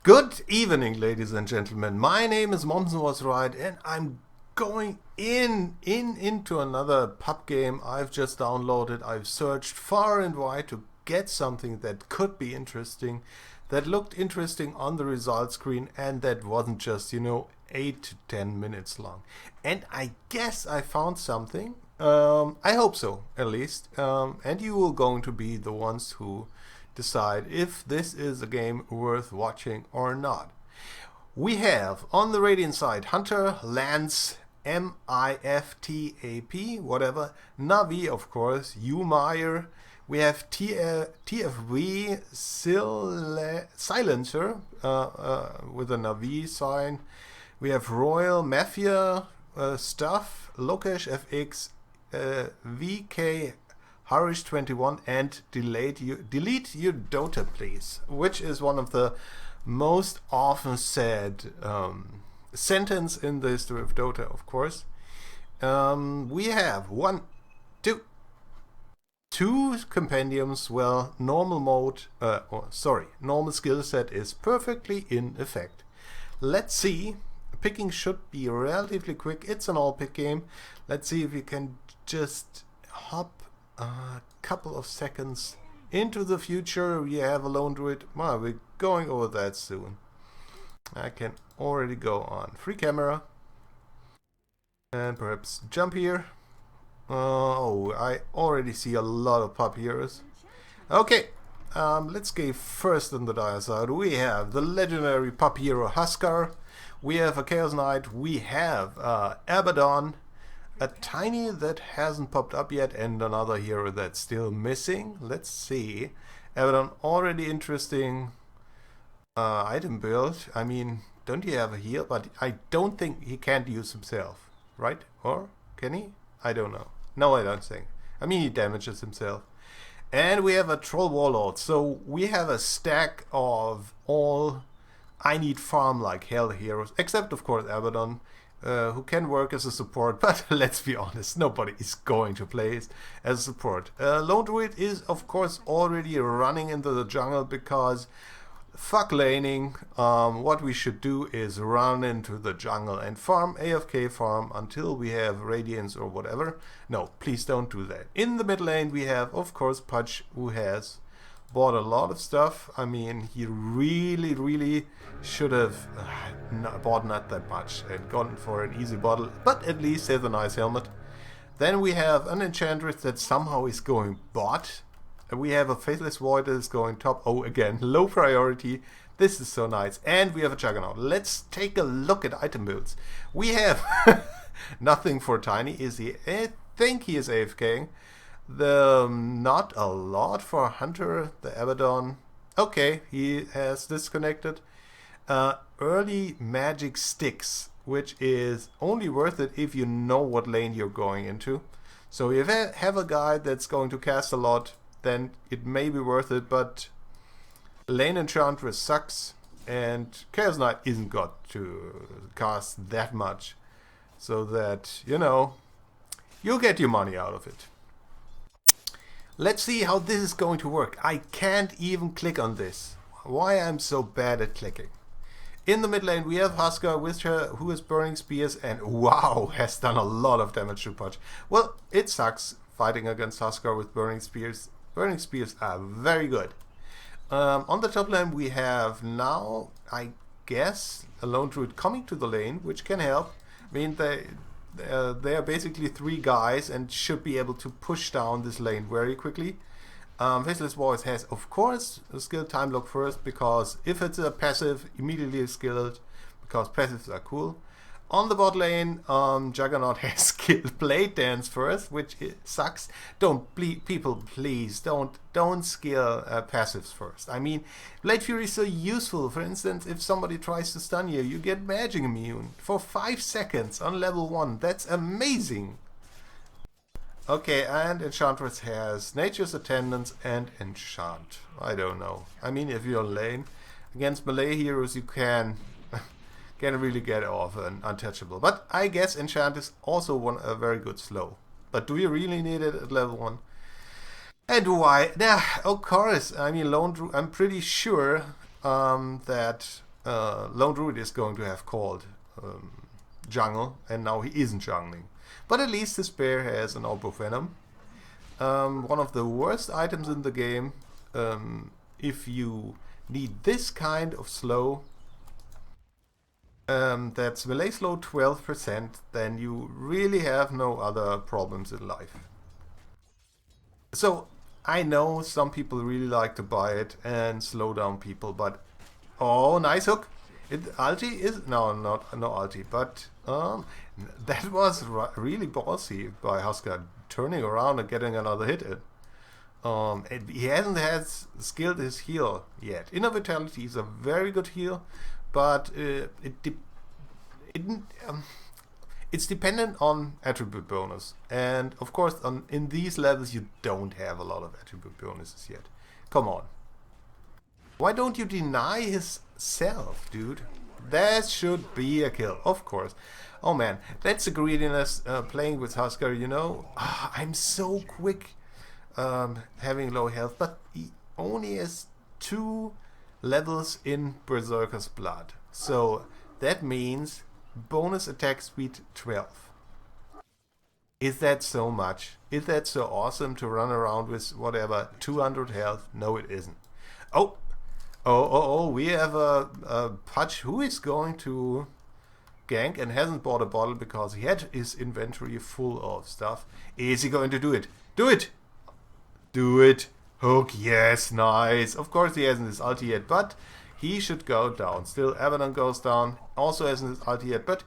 Good evening, ladies and gentlemen. My name is Mommsenwasright, and I'm going into another pub game I've just downloaded. I've searched far and wide to get something that could be interesting, that looked interesting on the result screen, and that wasn't just, 8 to 10 minutes long. And I guess I found something. I hope so, at least. And you are going to be the ones who decide if this is a game worth watching or not. We have on the Radiant side Hunter, Lance, MIFTAP, whatever, Navi, of course, Umeyer. We have TFV Silencer with a Navi sign. We have Royal Mafia Stuff, Lokesh FX, VK Harish 21, and delete your Dota, please, which is one of the most often said sentence in the history of Dota, of course. We have two compendiums. Well, normal mode, normal skill set is perfectly in effect. Let's see. Picking should be relatively quick. It's an all-pick game. Let's see if we can just hop a couple of seconds into the future. We have a lone druid. Well, we're going over that soon. I can already go on free camera and perhaps jump here. Oh, I already see a lot of pub heroes. Okay, let's go first on the dire side. We have the legendary pub hero Huskar. We have a Chaos Knight. We have Abaddon, a Tiny that hasn't popped up yet, and another hero that's still missing. Let's see. Abaddon, already interesting item build. I mean, don't you have a heal? But I don't think he can't use himself, right? Or can he? I don't know. No, I don't think. I mean, he damages himself. And we have a Troll Warlord. So we have a stack of all I need farm like hell heroes, except of course Abaddon, who can work as a support, but let's be honest, nobody is going to play as a support. Lone Druid is of course already running into the jungle because fuck laning. What we should do is run into the jungle and farm, AFK farm, until we have Radiance or whatever. No, please don't do that. In the mid lane we have of course Pudge, who has bought a lot of stuff. I mean, he really should have bought not that much and gone for an easy bottle, but at least has a nice helmet. Then we have an Enchantress that somehow is going bot. We have a Faithless Void that is going top. Oh, again, low priority. This is so nice. And we have a Juggernaut. Let's take a look at item builds. We have nothing for Tiny. Is he? I think he is AFKing. Not a lot for Hunter, the Abaddon. Okay, he has disconnected. Early magic sticks, which is only worth it if you know what lane you're going into. So if you have a guy that's going to cast a lot, then it may be worth it, but lane Enchantress sucks, and Chaos Knight isn't got to cast that much, so that, you'll get your money out of it. Let's see how this is going to work. I can't even click on this. Why I'm so bad at clicking. In the mid lane we have Huskar, who is burning spears and wow, has done a lot of damage to Pudge. Well, it sucks fighting against Huskar with burning spears. Burning spears are very good. On the top lane we have now, I guess, a lone druid coming to the lane, which can help. I mean, they are basically three guys and should be able to push down this lane very quickly. Faceless Voice has, of course, a skill time lock first, because if it's a passive, immediately skilled, because passives are cool. On the bot lane, Juggernaut has skilled Blade Dance first, which sucks. People, please don't skill passives first. I mean, Blade Fury is so useful. For instance, if somebody tries to stun you, you get magic immune for 5 seconds on level 1. That's amazing. Okay, and Enchantress has Nature's Attendance and Enchant. I don't know. I mean, if you're lane against melee heroes, you can really get off an untouchable. But I guess Enchant is also a very good slow. But do you really need it at level 1? And why? Yeah, of course. I mean, I'm pretty sure that Lone Druid is going to have called jungle, and now he isn't jungling. But at least his bear has an Orb of Venom. One of the worst items in the game. If you need this kind of slow, that's melee slow 12%, then you really have no other problems in life. So I know some people really like to buy it and slow down people, but oh, nice hook. Ulti is no ulti, but that was really ballsy by Husker, turning around and getting another hit in. He hasn't skilled his heal yet. Inner Vitality is a very good heal, but it's dependent on attribute bonus, and of course in these levels you don't have a lot of attribute bonuses yet. Come on. Why don't you deny his self, dude? That should be a kill, of course. Oh man, that's the greediness playing with Husker, you know. I'm so quick having low health, but he only has 2 levels in Berserker's Blood. So that means bonus attack speed 12. Is that so much? Is that so awesome to run around with whatever 200 health? No, it isn't. Oh, we have a Pudge who is going to gank and hasn't bought a bottle because he had his inventory full of stuff. Is he going to do it? Do it! Do it! Hook, yes, nice. Of course he hasn't his ulti yet, but he should go down. Still, Abaddon goes down, also hasn't his ulti yet, but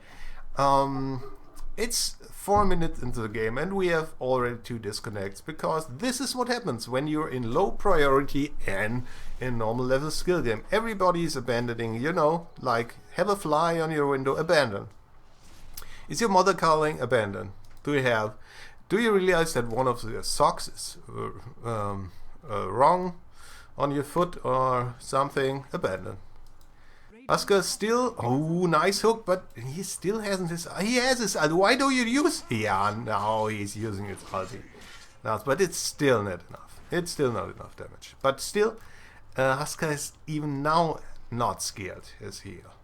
it's 4 minutes into the game and we have already 2 disconnects, because this is what happens when you're in low priority and in normal level skill game. Everybody is abandoning, you know, like have a fly on your window, abandon. Is your mother calling? Abandon. Do you realize that one of the socks is wrong on your foot or something? Abandon. Husker still, oh, nice hook, but he still hasn't his, he has his ulti. Why do you use? Yeah, now he's using his ulti. Now, but it's still not enough. It's still not enough damage. But still, Husker is even now not scared his heal.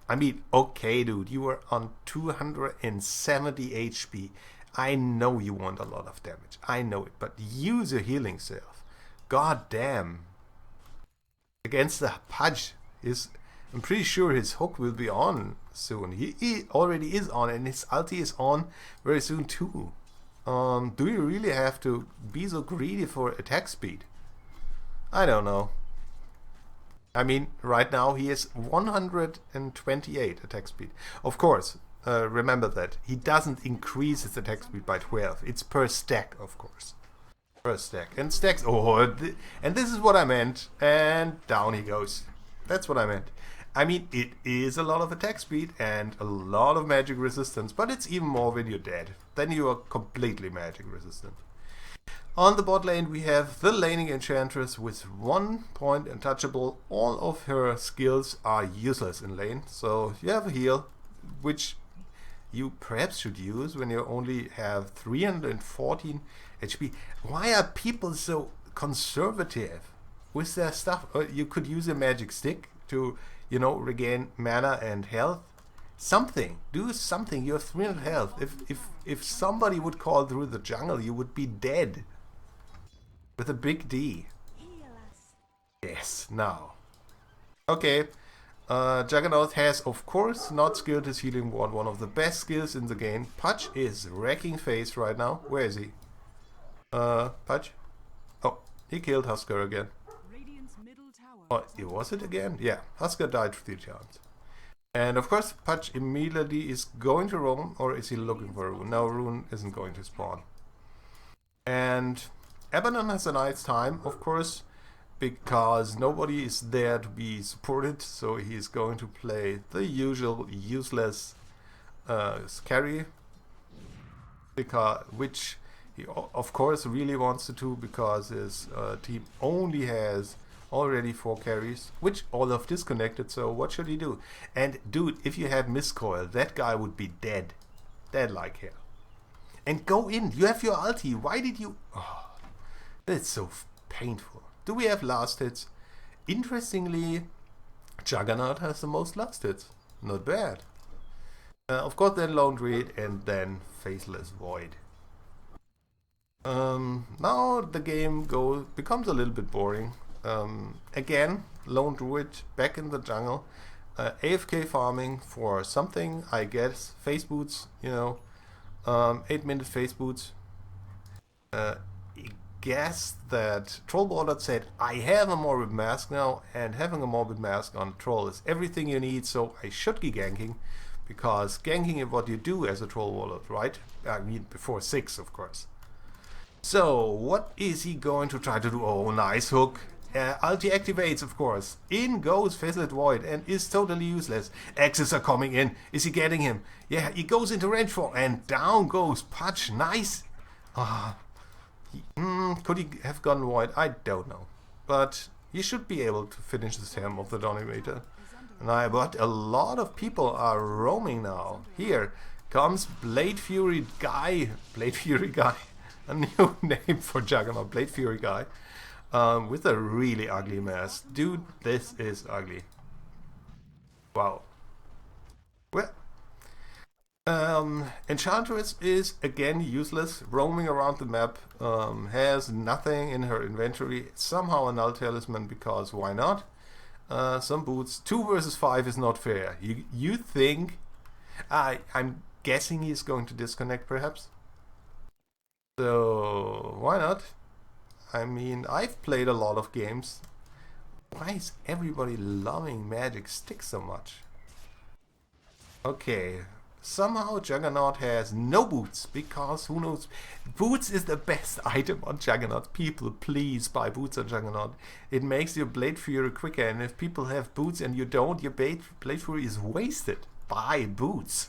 I mean, okay, dude, you were on 270 HP. I know you want a lot of damage. I know it, but use your healing self. God damn. Against the Pudge is, I'm pretty sure his hook will be on soon. He already is on, and his ulti is on very soon too. Do you really have to be so greedy for attack speed? I don't know. I mean, right now he has 128 attack speed. Of course, remember that he doesn't increase his attack speed by 12. It's per stack, of course. Per stack. And stacks, and this is what I meant. And down he goes. That's what I meant. I mean, it is a lot of attack speed and a lot of magic resistance, but it's even more when you're dead. Then you are completely magic resistant. On the bot lane we have the laning enchantress with 1 point untouchable. All of her skills are useless in lane, so you have a heal, which you perhaps should use when you only have 314 HP. Why are people so conservative with their stuff? You could use a magic stick to, you know, regain mana and health. Something. Do something. You have 300 health. If somebody would call through the jungle, you would be dead. With a big D. Yes, now. Okay. Juggernaut has, of course, not skilled his healing ward. One of the best skills in the game. Pudge is wrecking face right now. Where is he? Pudge? Oh, he killed Husker again. Oh, was it again? Yeah, Husker died 3 times. And of course, Pudge immediately is going to roam, or is he looking for a rune? No, rune isn't going to spawn. And Abaddon has a nice time, of course, because nobody is there to be supported, so he's going to play the usual useless carry, which he of course really wants to do, because his team only has already 4 carries, which all have disconnected, so what should he do? And dude, if you had Miscoil, that guy would be dead. Dead like hell. And go in, you have your ulti, why did you... Oh, that's so painful. Do we have last hits? Interestingly, Juggernaut has the most last hits. Not bad. Of course, then Lone Druid and then Faceless Void. Now the game becomes a little bit boring. Again, Lone Druid back in the jungle. AFK farming for something, I guess. Face boots, you know. 8-minute face boots. I guess that Troll Border said, I have a Morbid Mask now, and having a Morbid Mask on Troll is everything you need, so I should be ganking. Because ganking is what you do as a Troll Warlord, right? I mean, before 6, of course. So, what is he going to try to do? Oh, nice hook. Ulti activates, of course. In goes Faceless Void and is totally useless. Axes are coming in. Is he getting him? Yeah, he goes into range 4 and down goes Pudge. Nice. Could he have gone Void? I don't know. But he should be able to finish the Helm of the Dominator. But a lot of people are roaming now. Here comes Blade Fury Guy. Blade Fury Guy. A new name for Juggernaut. Blade Fury Guy. With a really ugly mask. Dude, this is ugly. Wow. Well. Enchantress is again useless. Roaming around the map. Has nothing in her inventory. Somehow a null talisman because why not? Some boots. 2 versus 5 is not fair. You think? I'm guessing he's going to disconnect, perhaps. So why not? I mean, I've played a lot of games. Why is everybody loving Magic Stick so much? Okay. Somehow Juggernaut has no boots, because who knows? Boots is the best item on Juggernaut. People, please buy boots on Juggernaut. It makes your Blade Fury quicker, and if people have boots and you don't, your Blade Fury is wasted. Buy boots.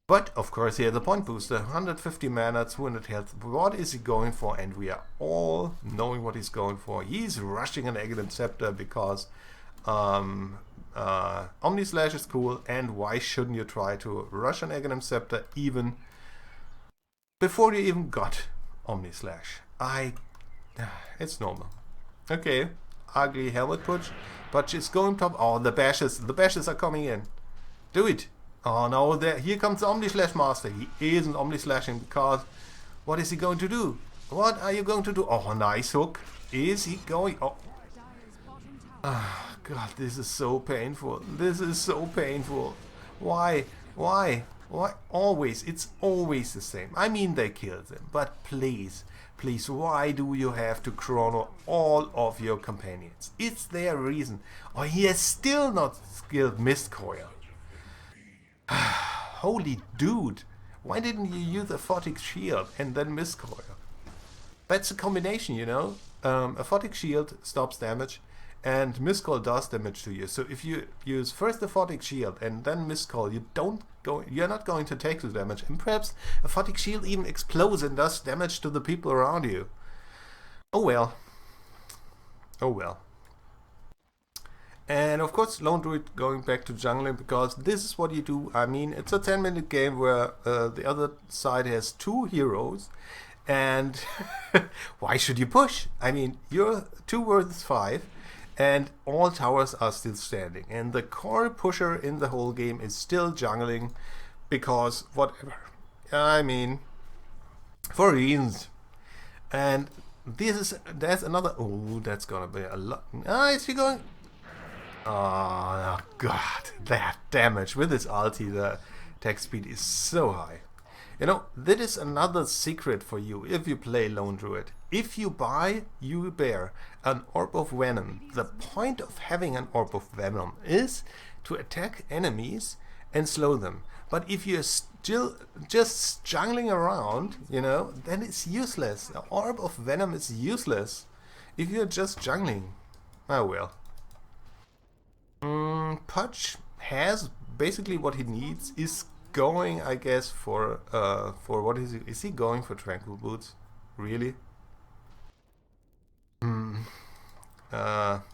But, of course, he has a point booster. 150 mana, 200 health. What is he going for? And we are all knowing what he's going for. He's rushing an Aghanim Scepter because Omni Slash is cool, and why shouldn't you try to rush an Aghanim Scepter even before you even got Omni Slash? It's normal. Okay, ugly helmet push, but she's going top. Oh, the bashes are coming in. Do it. Oh no, here comes the Omni Slash Master. He isn't Omni Slashing because what is he going to do? What are you going to do? Oh, nice hook. Is he going? Oh. God, this is so painful. This is so painful. Why? Why? Why? Always. It's always the same. I mean, they killed them. But please, please, why do you have to chrono all of your companions? It's their reason. Oh, he has still not skilled Mist Coil. Holy dude. Why didn't you use a Photic Shield and then Mist Coil? That's a combination, you know. A Photic Shield stops damage. And Mist Coil does damage to you. So if you use first the Photic Shield and then Mist Coil, you're not going to take the damage. And perhaps a Photic Shield even explodes and does damage to the people around you. Oh well. Oh well. And of course, Lone Druid going back to jungling because this is what you do. I mean, it's a 10-minute game where the other side has 2 heroes. And why should you push? I mean, you're 2 versus 5. And all towers are still standing. And the core pusher in the whole game is still jungling because whatever. I mean, for reasons. And there's another. Oh, that's gonna be a lot. Is he going? Oh, God. That damage with his ulti, the attack speed is so high. You know, that is another secret for you if you play Lone Druid. If you buy, you bear an Orb of Venom. The point of having an Orb of Venom is to attack enemies and slow them. But if you're still just jungling around, you know, then it's useless. The Orb of Venom is useless if you're just jungling. Oh well. Pudge has basically what he needs. Is going, I guess, for what is he? Is he going for Tranquil Boots? Really?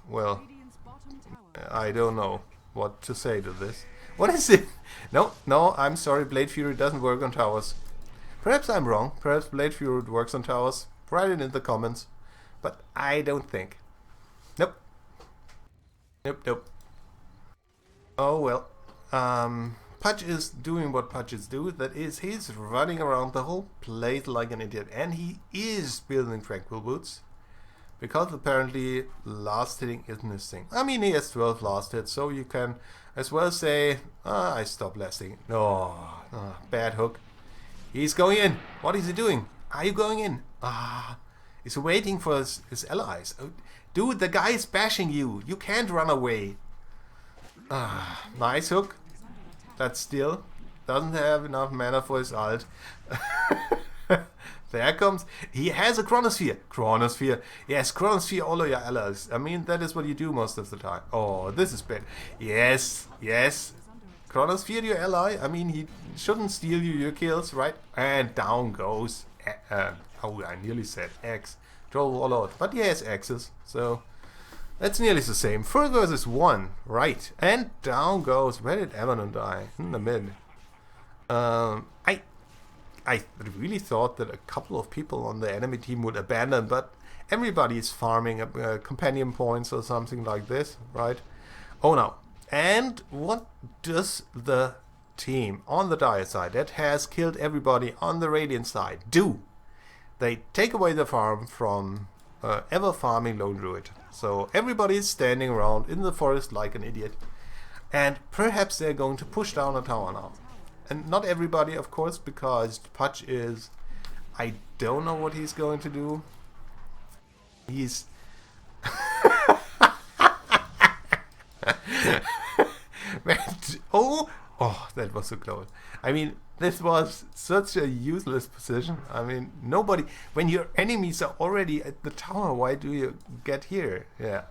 Well, I don't know what to say to this. What is it? No, I'm sorry, Blade Fury doesn't work on towers. Perhaps I'm wrong. Perhaps Blade Fury works on towers. Write it in the comments. But I don't think. Nope. Nope. Oh well. Pudge is doing what Pudges do. That is, he's running around the whole place like an idiot, and he is building tranquil boots because apparently last hitting isn't his thing. I mean, he has 12 last hits, so you can as well say, I stop last hitting. No, bad hook. He's going in. What is he doing? Are you going in? He's waiting for his allies. Oh, dude, the guy is bashing you. You can't run away. Nice hook. That still doesn't have enough mana for his ult. There comes. He has a chronosphere. Chronosphere. Yes, chronosphere all of your allies. I mean, that is what you do most of the time. Oh, this is bad. Yes, yes. Chronosphere your ally. I mean, he shouldn't steal you your kills, right? And down goes. Oh, I nearly said X. Troll Warlord. But he has X's, so that's nearly the same. 4 versus 1. Right. And down goes. Where did Abaddon die? In the mid. I really thought that a couple of people on the enemy team would abandon, but everybody is farming companion points or something like this, right? Oh no. And what does the team on the Dire side that has killed everybody on the Radiant side do? They take away the farm from ever farming Lone Druid. So everybody is standing around in the forest like an idiot. And perhaps they're going to push down a tower now. And not everybody, of course, because Pudge is... I don't know what he's going to do. He's... oh, that was so close. I mean, this was such a useless position. I mean, nobody... When your enemies are already at the tower, why do you get here? Yeah.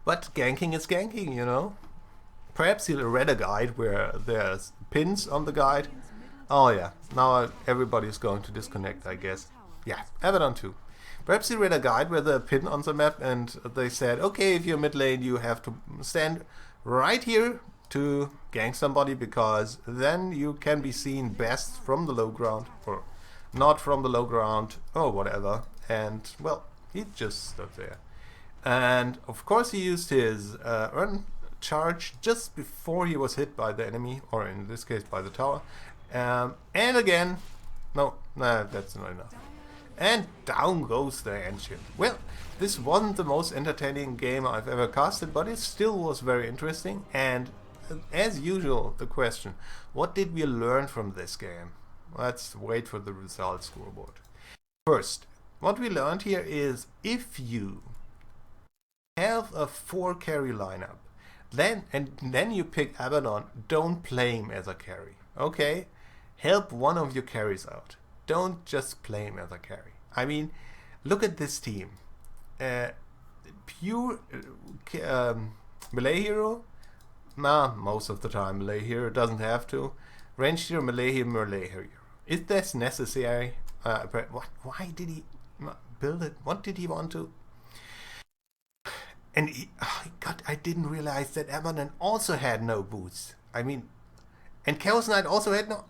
But ganking is ganking, you know? Perhaps he'll read a guide where there's pins on the guide. Oh yeah, now everybody's going to disconnect, I guess. Yeah, Abaddon too. Perhaps he read a guide where there's a pin on the map and they said, okay, if you're mid lane, you have to stand right here to gank somebody because then you can be seen best from the low ground or not from the low ground or whatever. And well, he just stood there. And of course he used his run charge just before he was hit by the enemy, or in this case by the tower. And again, that's not enough. And down goes the engine. Well, this wasn't the most entertaining game I've ever casted, but it still was very interesting. And as usual, the question, what did we learn from this game? Let's wait for the results scoreboard. First, what we learned here is if you have a 4 carry lineup, then you pick Abaddon, don't play him as a carry. Okay? Help one of your carries out. Don't just play him as a carry. I mean, look at this team. Pure melee hero? Nah, most of the time melee hero doesn't have to. Ranged hero, melee hero. Is this necessary? Why did he build it? What did he want to? And God, I didn't realize that Abaddon also had no boots. I mean, and Chaos Knight also had no...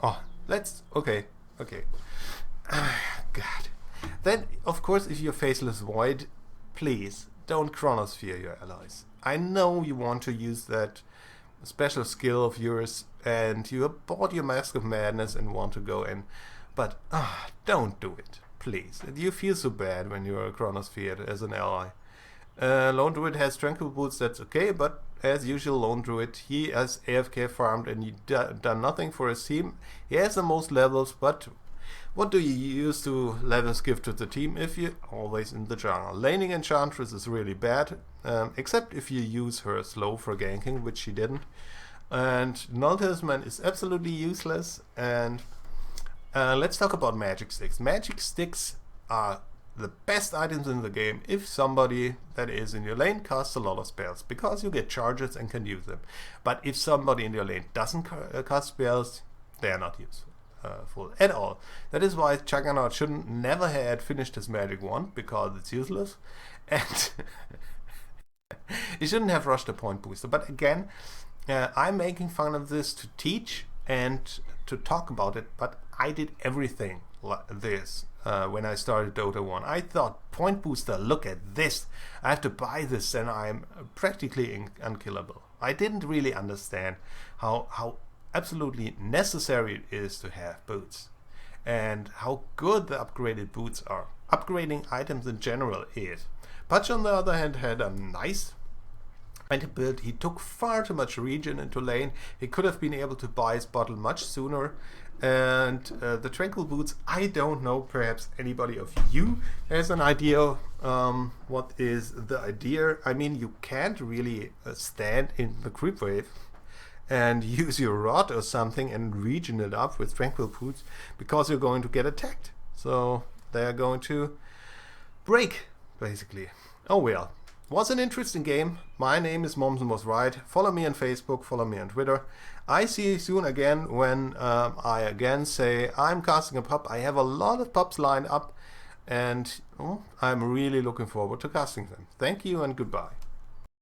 okay. God. Then, of course, if you're Faceless Void, please, don't chronosphere your allies. I know you want to use that special skill of yours, and you have bought your Mask of Madness and want to go in, but don't do it, please. You feel so bad when you're chronosphered as an ally. Lone Druid has Tranquil Boots, that's okay, but as usual, Lone Druid, he has AFK farmed and he done nothing for his team. He has the most levels, but what do you use to levels give to the team if you're always in the jungle? Laning Enchantress is really bad, except if you use her slow for ganking, which she didn't. And Null Talisman is absolutely useless. And let's talk about Magic Sticks. Magic Sticks are the best items in the game if somebody that is in your lane casts a lot of spells, because you get charges and can use them. But if somebody in your lane doesn't cast spells, they are not useful at all. That is why Juggernaut shouldn't never had finished his magic wand, because it's useless, and he shouldn't have rushed a point booster. But again, I'm making fun of this to teach and to talk about it, but I did everything like this when I started Dota 1. I thought, point booster, look at this, I have to buy this and I'm practically unkillable. I didn't really understand how absolutely necessary it is to have boots, and how good the upgraded boots are. Upgrading items in general is. Patch, on the other hand, had a nice build. He took far too much regen into lane. He could have been able to buy his bottle much sooner. And the tranquil boots, I don't know, perhaps anybody of you has an idea what is the idea. I mean, you can't really stand in the creep wave and use your rod or something and regen it up with tranquil boots, because you're going to get attacked. So they're going to break, basically. Oh well. Was an interesting game. My name is Mommsenwasright. Follow me on Facebook, follow me on Twitter. I see you soon again when I again say I'm casting a pop. I have a lot of pops lined up, and I'm really looking forward to casting them. Thank you and goodbye.